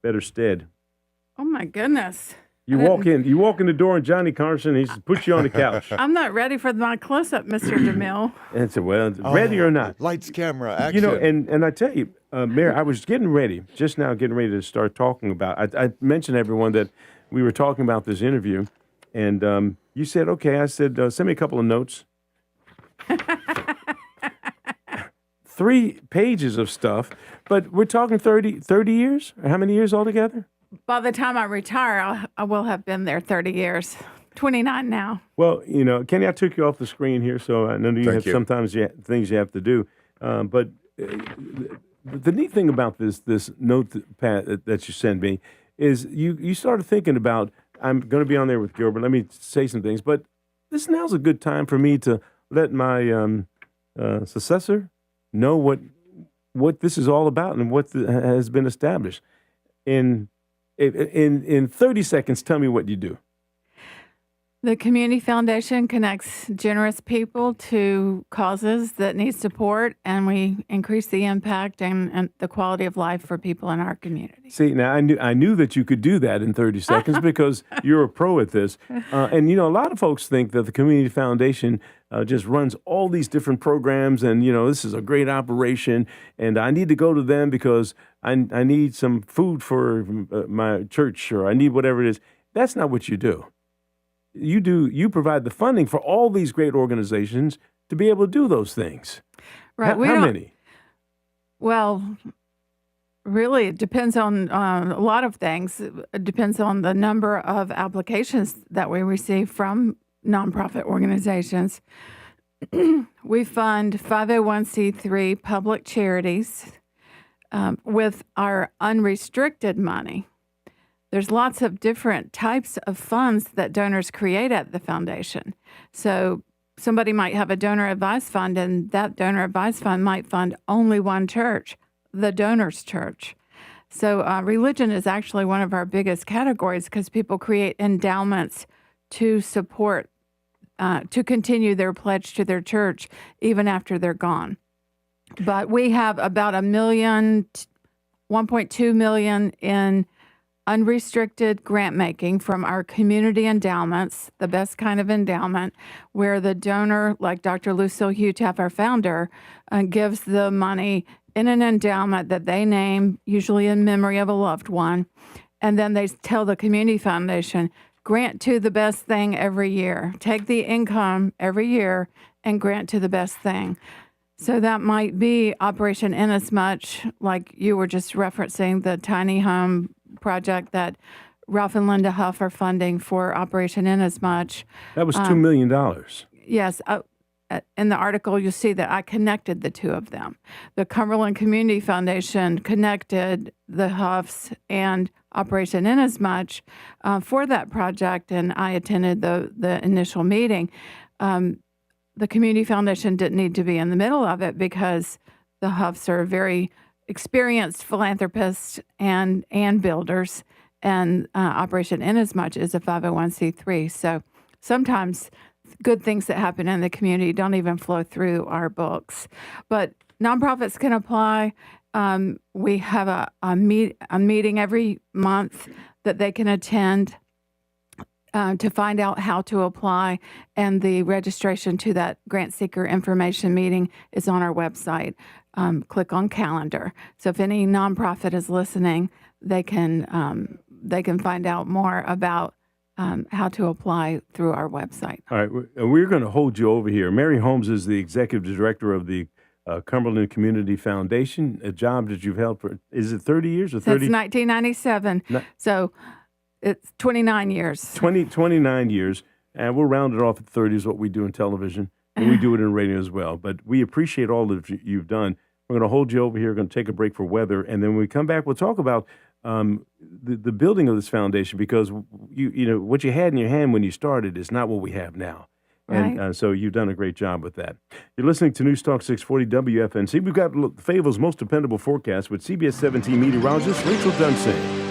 better stead. Oh my goodness. You walk in the door, and Johnny Carson, he's put you on the couch. I'm not ready for my close-up, Mr. DeMille. And so, well, ready or not. Lights, camera, action. You know, and I tell you, Mayor, I was getting ready to start talking about, I mentioned to everyone that we were talking about this interview, and you said, okay, I said, send me a couple of notes. 3 pages of stuff, but we're talking 30 years? How many years altogether? By the time I retire, I will have been there 30 years. 29 now. Well, you know, Kenny, I took you off the screen here, so I know sometimes things you have to do. But the neat thing about this note that you sent me is you started thinking about, I'm going to be on there with Gilbert. Let me say some things. But now's a good time for me to let my successor know what this is all about and what has been established. In 30 seconds, tell me what you do. The Community Foundation connects generous people to causes that need support, and we increase the impact and the quality of life for people in our community. See, now I knew that you could do that in 30 seconds because you're a pro at this. And, you know, a lot of folks think that the Community Foundation just runs all these different programs and, you know, this is a great operation and I need to go to them because I need some food for my church or I need whatever it is. That's not what you do. You provide the funding for all these great organizations to be able to do those things. Right. How many? Well, really, it depends on a lot of things. It depends on the number of applications that we receive from nonprofit organizations. We fund 501c3 public charities with our unrestricted money. There's lots of different types of funds that donors create at the foundation. So somebody might have a donor advised fund, and that donor advised fund might fund only one church, the donor's church. So religion is actually one of our biggest categories because people create endowments to support, to continue their pledge to their church even after they're gone. But we have about 1.2 million in unrestricted grant making from our community endowments, the best kind of endowment, where the donor, like Dr. Lucille Hutaff, our founder, gives the money in an endowment that they name, usually in memory of a loved one, and then they tell the Community Foundation, grant to the best thing every year. Take the income every year and grant to the best thing. So that might be Operation Inasmuch, like you were just referencing, the tiny home project that Ralph and Linda Huff are funding for Operation Inasmuch. That was $2 million. Yes. In the article, you'll see that I connected the two of them. The Cumberland Community Foundation connected the Huffs and Operation Inasmuch for that project, and I attended the initial meeting. The Community Foundation didn't need to be in the middle of it because the Huffs are very experienced philanthropists and builders, and Operation Inasmuch is a 501c3. So sometimes good things that happen in the community don't even flow through our books. But nonprofits can apply. We have a meeting every month that they can attend to find out how to apply, and the registration to that grant seeker information meeting is on our website. Click on calendar. So if any nonprofit is listening, they can find out more about how to apply through our website. All right, we're going to hold you over here. Mary Holmes is the executive director of the Cumberland Community Foundation, a job that you've held for, is it 30 years or 30? Since 1997. So it's 29 years. 29 years, and we'll round it off at 30 is what we do in television, and we do it in radio as well. But we appreciate all that you've done. We're going to hold you over here. We're going to take a break for weather, and then when we come back, we'll talk about the building of this foundation, because you know what you had in your hand when you started is not what we have now. Right. And so you've done a great job with that. You're listening to News Talk 640 WFNC. We've got Fayetteville's most dependable forecast with CBS 17 meteorologist Rachel Dunsing.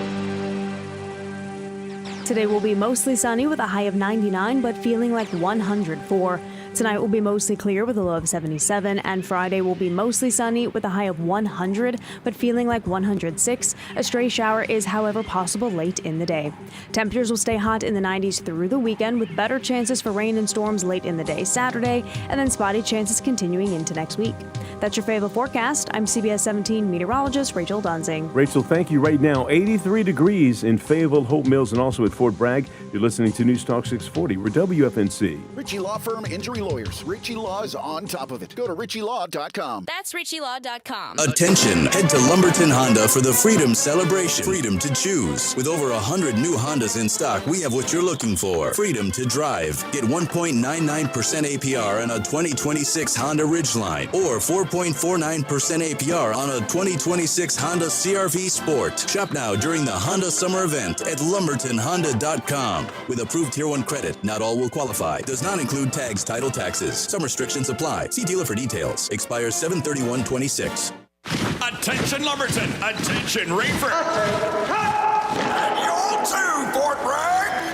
Today will be mostly sunny with a high of 99, but feeling like 104. Tonight will be mostly clear with a low of 77, and Friday will be mostly sunny with a high of 100, but feeling like 106. A stray shower is, however, possible late in the day. Temperatures will stay hot in the 90s through the weekend, with better chances for rain and storms late in the day Saturday, and then spotty chances continuing into next week. That's your Fayetteville forecast. I'm CBS 17 meteorologist Rachel Dunsing. Rachel, thank you. Right now, 83 degrees in Fayetteville, Hope Mills, and also at Fort Bragg. You're listening to News Talk 640. We're WFNC. Ritchie Law Firm Injury Lawyers. Ritchie Law is on top of it. Go to ritchielaw.com. That's ritchielaw.com. Attention! Head to Lumberton Honda for the Freedom Celebration. Freedom to choose. With over 100 new Hondas in stock, we have what you're looking for. Freedom to drive. Get 1.99% APR on a 2026 Honda Ridgeline or 4.49% APR on a 2026 Honda CR-V Sport. Shop now during the Honda Summer Event at lumbertonhonda.com. With approved Tier 1 credit, not all will qualify. Does not include tags, title, taxes. Some restrictions apply. See dealer for details. Expires 7/31/26. Attention Lumberton! Attention Rainford! And you too, Fort Bragg!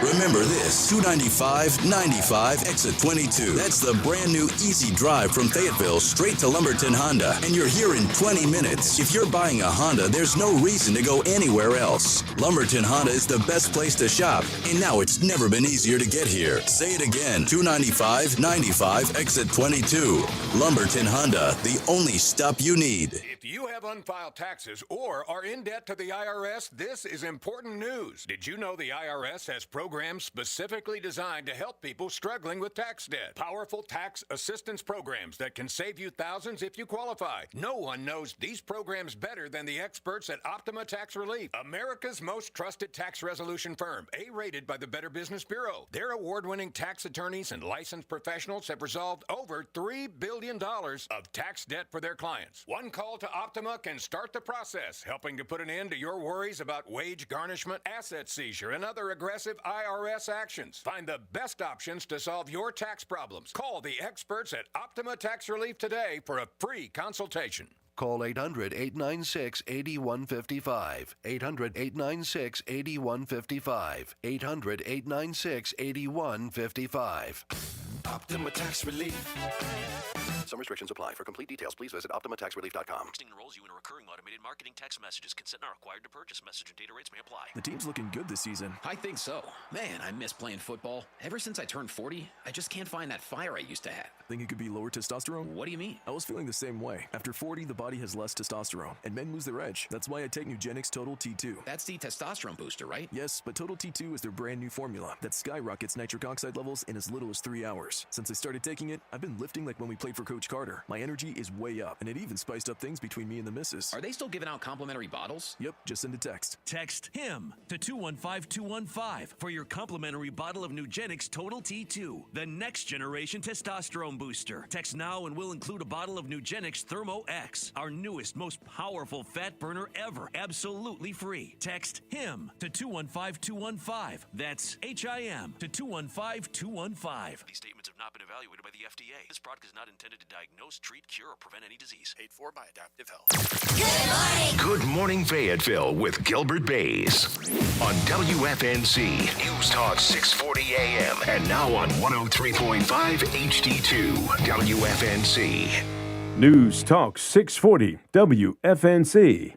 Remember this, 295-95, exit 22. That's the brand new easy drive from Fayetteville straight to Lumberton Honda. And you're here in 20 minutes. If you're buying a Honda, there's no reason to go anywhere else. Lumberton Honda is the best place to shop. And now it's never been easier to get here. Say it again, 295-95, exit 22. Lumberton Honda, the only stop you need. If you have unfiled taxes or are in debt to the IRS, this is important news. Did you know the IRS has programs specifically designed to help people struggling with tax debt? Powerful tax assistance programs that can save you thousands if you qualify. No one knows these programs better than the experts at Optima Tax Relief, America's most trusted tax resolution firm, A-rated by the Better Business Bureau. Their award-winning tax attorneys and licensed professionals have resolved over $3 billion of tax debt for their clients. One call to Optima can start the process, helping to put an end to your worries about wage garnishment, asset seizure, and other aggressive IRS actions. Find the best options to solve your tax problems. Call the experts at Optima Tax Relief today for a free consultation. Call 800-896-8155. 800-896-8155. 800-896-8155. Optima Tax Relief. Some restrictions apply. For complete details, please visit OptimaTaxRelief.com. Texting enrolls you in a recurring automated marketing text messages. Consent not required to purchase. Message and data rates may apply. The team's looking good this season. I think so. Man, I miss playing football. Ever since I turned 40, I just can't find that fire I used to have. Think it could be lower testosterone? What do you mean? I was feeling the same way. After 40, the body has less testosterone, and men lose their edge. That's why I take Nugenix Total T2. That's the testosterone booster, right? Yes, but Total T2 is their brand new formula that skyrockets nitric oxide levels in as little as 3 hours. Since I started taking it, I've been lifting like when we played for Coach Carter. My energy is way up, and it even spiced up things between me and the missus. Are they still giving out complimentary bottles? Yep, just send a text. Text HIM to 215-215 for your complimentary bottle of Nugenix Total T2, the next generation testosterone booster. Text now and we'll include a bottle of Nugenix Thermo X, our newest, most powerful fat burner ever, absolutely free. Text HIM to 215-215. That's HIM to 215-215. These statements have not been evaluated by the FDA. This product is not intended to diagnose, treat, cure, or prevent any disease. Paid for by Adaptive Health. Good morning, Fayetteville with Gilbert Bays on WFNC News Talk 640 AM and now on 103.5 HD2 WFNC. News Talk 640 WFNC.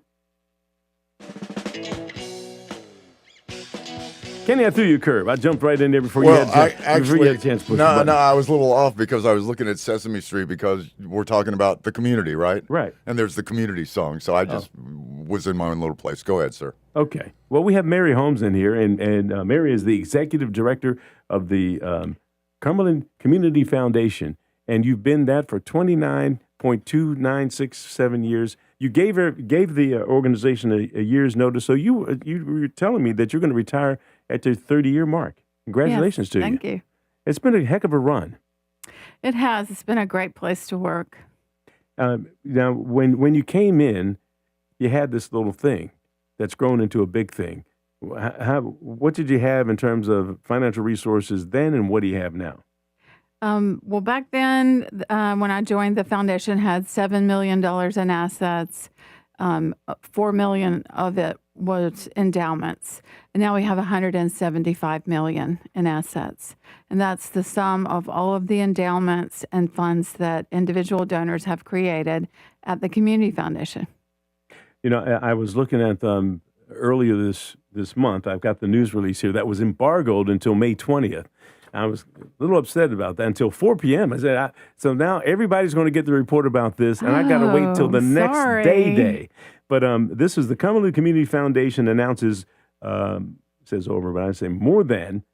Kenny, I threw you a curve. I jumped right in there before you had a chance to push the button. No, I was a little off because I was looking at Sesame Street because we're talking about the community, right? Right. And there's the community song, so I just was in my own little place. Go ahead, sir. Okay. Well, we have Mary Holmes in here, and Mary is the executive director of the Cumberland Community Foundation, and you've been that for 29.2967 years. You gave the organization a year's notice, so you were telling me that you're going to retire at your 30-year mark. Congratulations to you. Thank you. It's been a heck of a run. It has. It's been a great place to work. Now, when you came in, you had this little thing that's grown into a big thing. What did you have in terms of financial resources then, and what do you have now? Well, back then, when I joined, the foundation had $7 million in assets. $4 million of it was endowments, and now we have $175 million in assets. And that's the sum of all of the endowments and funds that individual donors have created at the Community Foundation. You know, I was looking at earlier this month. I've got the news release here that was embargoed until May 20th. I was a little upset about that until 4 p.m. I said, so now everybody's going to get the report about this, and I got to wait till the next day. But this is the Cumberland Community Foundation announces, says over, but I say more than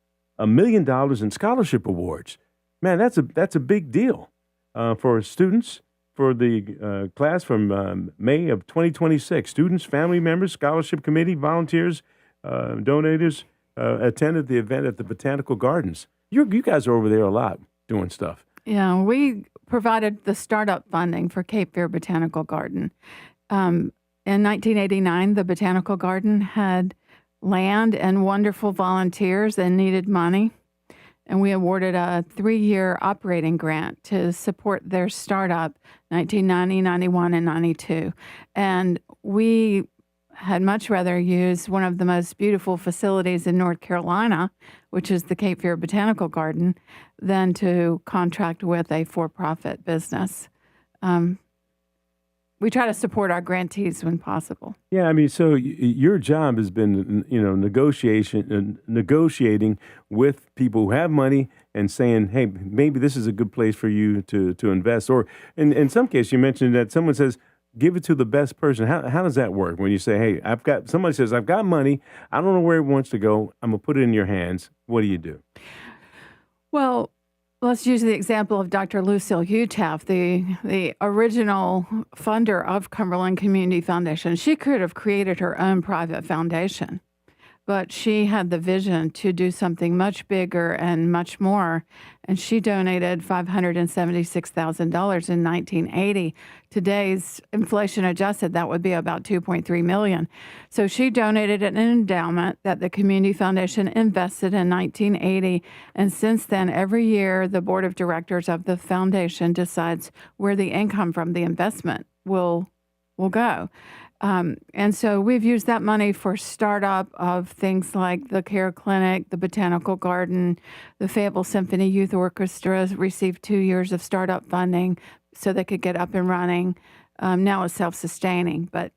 $1 million in scholarship awards. Man, that's a big deal for students. For the class from May of 2026, students, family members, scholarship committee, volunteers, donators attended the event at the Botanical Gardens. You guys are over there a lot doing stuff. Yeah, we provided the startup funding for Cape Fear Botanical Garden. In 1989, the Botanical Garden had land and wonderful volunteers and needed money. And we awarded a 3-year operating grant to support their startup, 1990, 91, and 92. And we had much rather use one of the most beautiful facilities in North Carolina, which is the Cape Fear Botanical Garden, than to contract with a for-profit business. We try to support our grantees when possible. Yeah, I mean, so your job has been, negotiating with people who have money and saying, hey, maybe this is a good place for you to invest. Or in some case, you mentioned that someone says, give it to the best person. How does that work when you say, hey, somebody says, I've got money. I don't know where it wants to go. I'm going to put it in your hands. What do you do? Well, let's use the example of Dr. Lucille Utaf, the original funder of Cumberland Community Foundation. She could have created her own private foundation, but she had the vision to do something much bigger and much more, and she donated $576,000 in 1980. Today's inflation adjusted, that would be about $2.3 million. So she donated an endowment that the Community Foundation invested in 1980, and since then, every year, the board of directors of the foundation decides where the income from the investment will go. And so we've used that money for startup of things like the Care Clinic, the Botanical Garden, the Fayetteville Symphony Youth Orchestra received 2 years of startup funding so they could get up and running. Now it's self-sustaining, but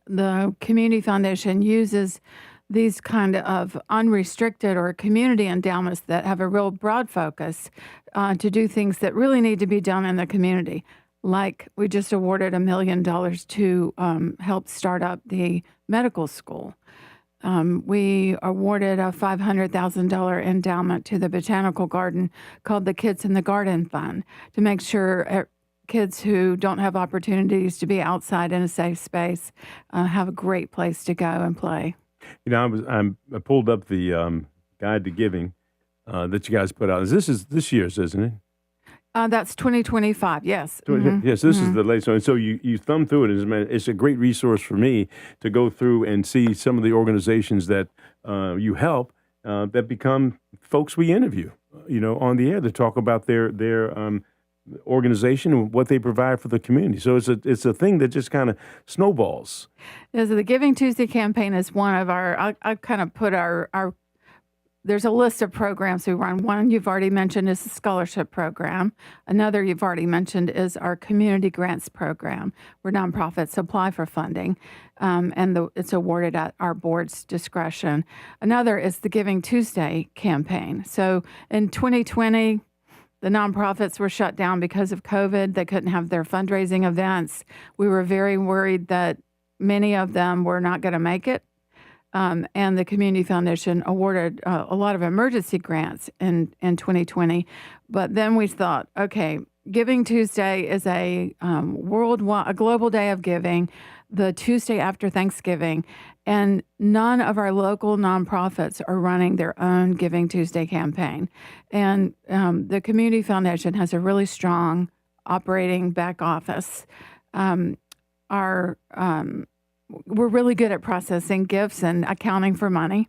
the Community Foundation uses these kind of unrestricted or community endowments that have a real broad focus to do things that really need to be done in the community. Like we just awarded $1 million to help start up the medical school. We awarded a $500,000 endowment to the Botanical Garden called the Kids in the Garden Fund to make sure kids who don't have opportunities to be outside in a safe space have a great place to go and play. You know, I pulled up the Guide to Giving that you guys put out. This is this year's, isn't it? That's 2025, yes. Yes, this is the latest one. So you thumb through it. It's a great resource for me to go through and see some of the organizations that you help that become folks we interview, on the air to talk about their organization and what they provide for the community. So it's a thing that just kind of snowballs. Yes, the Giving Tuesday campaign is one of our, I kind of put our there's a list of programs we run. One you've already mentioned is the scholarship program. Another you've already mentioned is our community grants program, where nonprofits apply for funding, and it's awarded at our board's discretion. Another is the Giving Tuesday campaign. So in 2020, the nonprofits were shut down because of COVID. They couldn't have their fundraising events. We were very worried that many of them were not going to make it. And the Community Foundation awarded a lot of emergency grants in 2020. But then we thought, okay, Giving Tuesday is a global day of giving, the Tuesday after Thanksgiving, and none of our local nonprofits are running their own Giving Tuesday campaign. And the Community Foundation has a really strong operating back office. We're really good at processing gifts and accounting for money.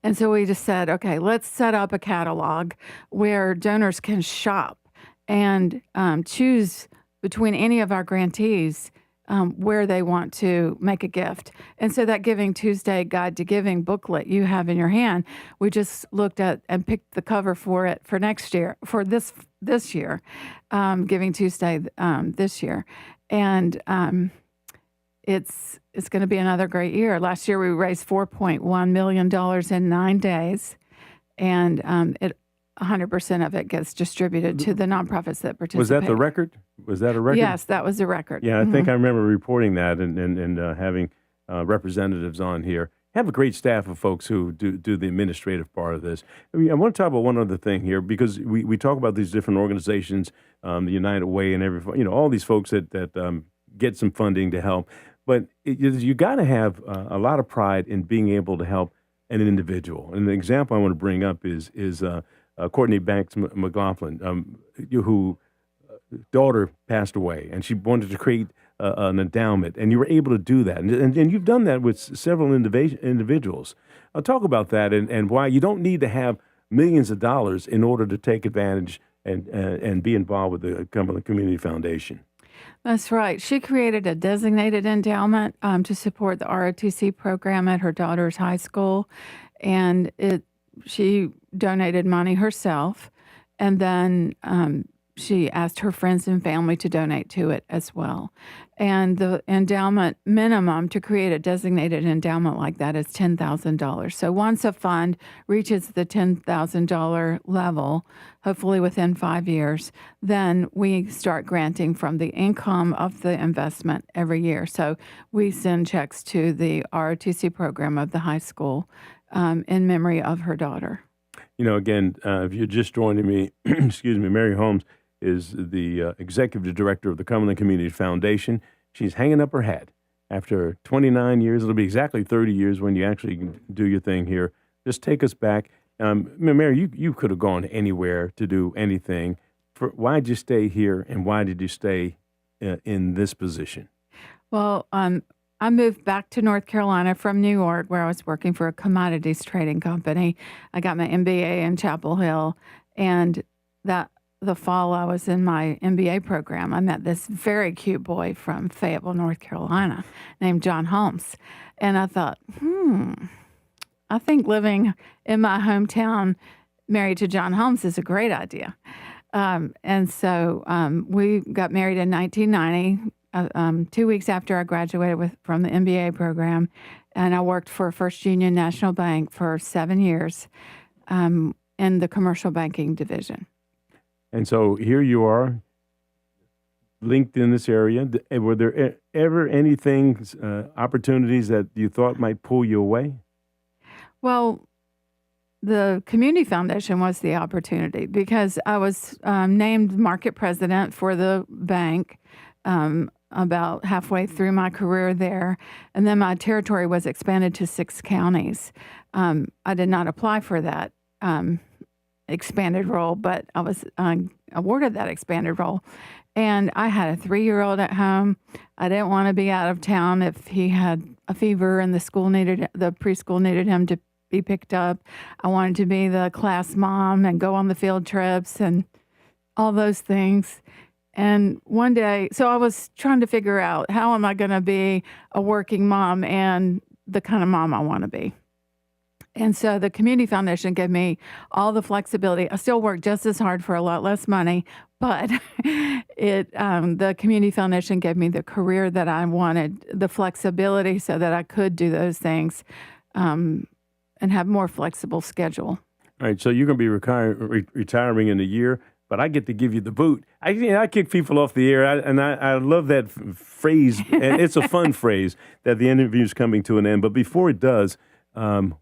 And so we just said, okay, let's set up a catalog where donors can shop and choose between any of our grantees where they want to make a gift. And so that Giving Tuesday Guide to Giving booklet you have in your hand, we just looked at and picked the cover for it for next year, for this year, Giving Tuesday this year. And it's going to be another great year. Last year we raised $4.1 million in 9 days, and 100% of it gets distributed to the nonprofits that participate. Was that the record? Was that a record? Yes, that was the record. Yeah, I think I remember reporting that and having representatives on here. Have a great staff of folks who do the administrative part of this. I mean, I want to talk about one other thing here, because we talk about these different organizations, the United Way and all these folks that get some funding to help. But you got to have a lot of pride in being able to help an individual. And the example I want to bring up is Courtney Banks McLaughlin, who daughter passed away, and she wanted to create an endowment, and you were able to do that. And you've done that with several individuals. I'll talk about that and why you don't need to have millions of dollars in order to take advantage and be involved with the Cumberland Community Foundation. That's right. She created a designated endowment to support the ROTC program at her daughter's high school, and she donated money herself, and then she asked her friends and family to donate to it as well. And the endowment minimum to create a designated endowment like that is $10,000. So once a fund reaches the $10,000 level, hopefully within 5 years, then we start granting from the income of the investment every year. So we send checks to the ROTC program of the high school in memory of her daughter. Again, if you're just joining me, excuse me, Mary Holmes is the executive director of the Cumberland Community Foundation. She's hanging up her hat. After 29 years, it'll be exactly 30 years when you actually do your thing here. Just take us back. Mary, you could have gone anywhere to do anything. Why did you stay here, and why did you stay in this position? Well, I moved back to North Carolina from New York, where I was working for a commodities trading company. I got my MBA in Chapel Hill, and the fall I was in my MBA program, I met this very cute boy from Fayetteville, North Carolina, named John Holmes. And I thought, I think living in my hometown married to John Holmes is a great idea. And so we got married in 1990, 2 weeks after I graduated from the MBA program. And I worked for First Union National Bank for 7 years in the commercial banking division. And so here you are, linked in this area. Were there ever anything, opportunities that you thought might pull you away? Well, the Community Foundation was the opportunity, because I was named market president for the bank about halfway through my career there. And then my territory was expanded to 6 counties. I did not apply for that expanded role, but I was awarded that expanded role. And I had a 3-year-old at home. I didn't want to be out of town if he had a fever and the preschool needed him to be picked up. I wanted to be the class mom and go on the field trips and all those things. And one day, so I was trying to figure out, how am I going to be a working mom and the kind of mom I want to be? And so the Community Foundation gave me all the flexibility. I still work just as hard for a lot less money, but the Community Foundation gave me the career that I wanted, the flexibility so that I could do those things and have more flexible schedule. All right, so you're going to be retiring in a year, but I get to give you the boot. I kick people off the air, and I love that phrase, and it's a fun phrase, that the interview's coming to an end. But before it does,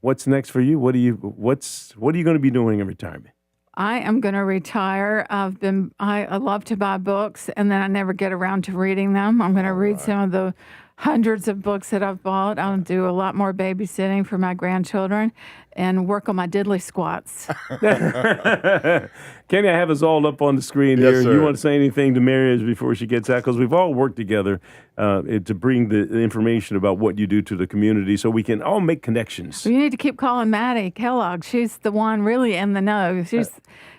what's next for you? What are you going to be doing in retirement? I am going to retire. I love to buy books, and then I never get around to reading them. I'm going to read some of the hundreds of books that I've bought. I'll do a lot more babysitting for my grandchildren and work on my diddly squats. Kenny, I have us all up on the screen here. Yes, sir. You want to say anything to Mary before she gets out? Because we've all worked together to bring the information about what you do to the community so we can all make connections. You need to keep calling Maddie Kellogg. She's the one really in the know. She'll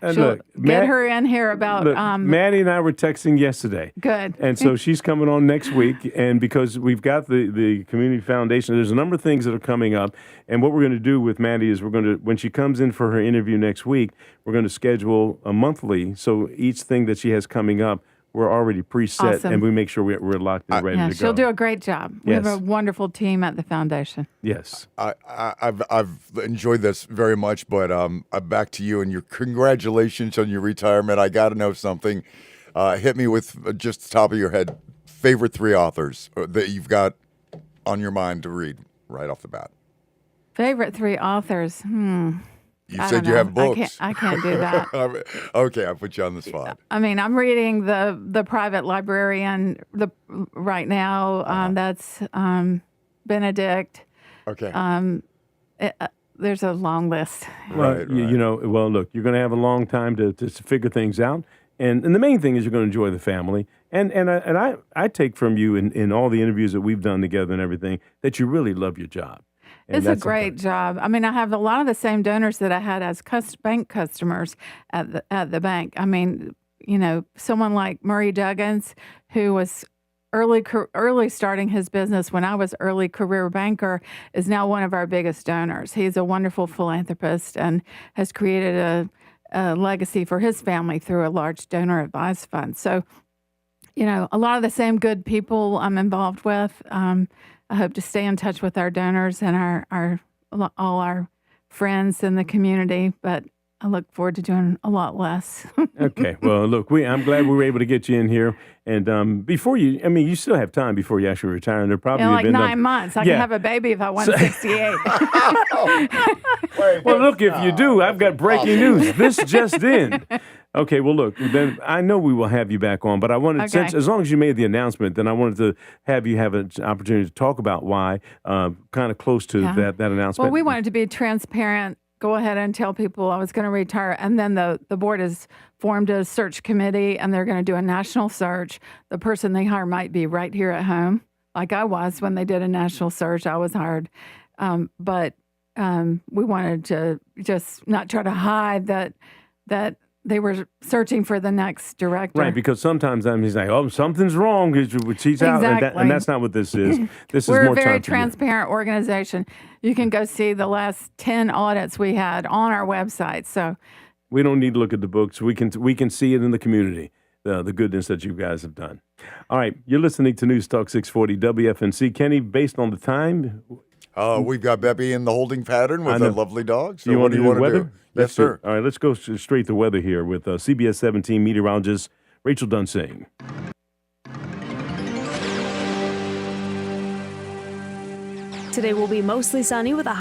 look, get her in here about. Maddie and I were texting yesterday. Good. And so she's coming on next week. And because we've got the Community Foundation, there's a number of things that are coming up. And what we're going to do with Maddie is when she comes in for her interview next week, we're going to schedule a monthly. So each thing that she has coming up, we're already preset, Awesome. and we make sure we're locked and ready to go. She'll do a great job. We have a wonderful team at the foundation. Yes. I've enjoyed this very much, but I'm back to you and your congratulations on your retirement. I got to know something. Hit me with just the top of your head, favorite 3 authors that you've got on your mind to read right off the bat. Favorite 3 authors? You said you have books. I can't do that. Okay, I put you on the spot. I mean, I'm reading the Private Librarian right now. That's Benedict. Okay. There's a long list. Well, Right. well, look, you're going to have a long time to figure things out. And the main thing is you're going to enjoy the family. And I take from you in all the interviews that we've done together and everything that you really love your job. And it's a great job. I mean, I have a lot of the same donors that I had as bank customers at the bank. I mean, someone like Murray Duggins, who was early starting his business when I was early career banker, is now one of our biggest donors. He's a wonderful philanthropist and has created a legacy for his family through a large donor advised fund. So, a lot of the same good people I'm involved with. I hope to stay in touch with our donors and all our friends in the community, but I look forward to doing a lot less. Okay. Well, look, I'm glad we were able to get you in here. And before you still have time before you actually retire. And there probably like been 9 months. I can have a baby if I want 68. Well, look, if you do, I've got breaking news. This just in. Okay, well, look, then I know we will have you back on, but I wanted, since as long as you made the announcement, then I wanted to have you have an opportunity to talk about why, kind of close to that announcement. Well, we wanted to be transparent, go ahead and tell people I was going to retire, and then the board has formed a search committee, and they're going to do a national search. The person they hire might be right here at home, like I was when they did a national search. I was hired, but we wanted to just not try to hide that they were searching for the next director. Right, because sometimes he's like, oh, something's wrong. She's out. And that's not what this is. This We're is more a very time transparent organization. You can go see the last 10 audits we had on our website. So we don't need to look at the books. We can see it in the community, the goodness that you guys have done. All right, you're listening to News Talk 640 WFNC. Kenny, based on the time... we've got Beppy in the holding pattern with a lovely dog. So you what do you want to do? Yes, sir. All right, let's go straight to weather here with CBS 17 meteorologist Rachel Dunsing. Today will be mostly sunny with a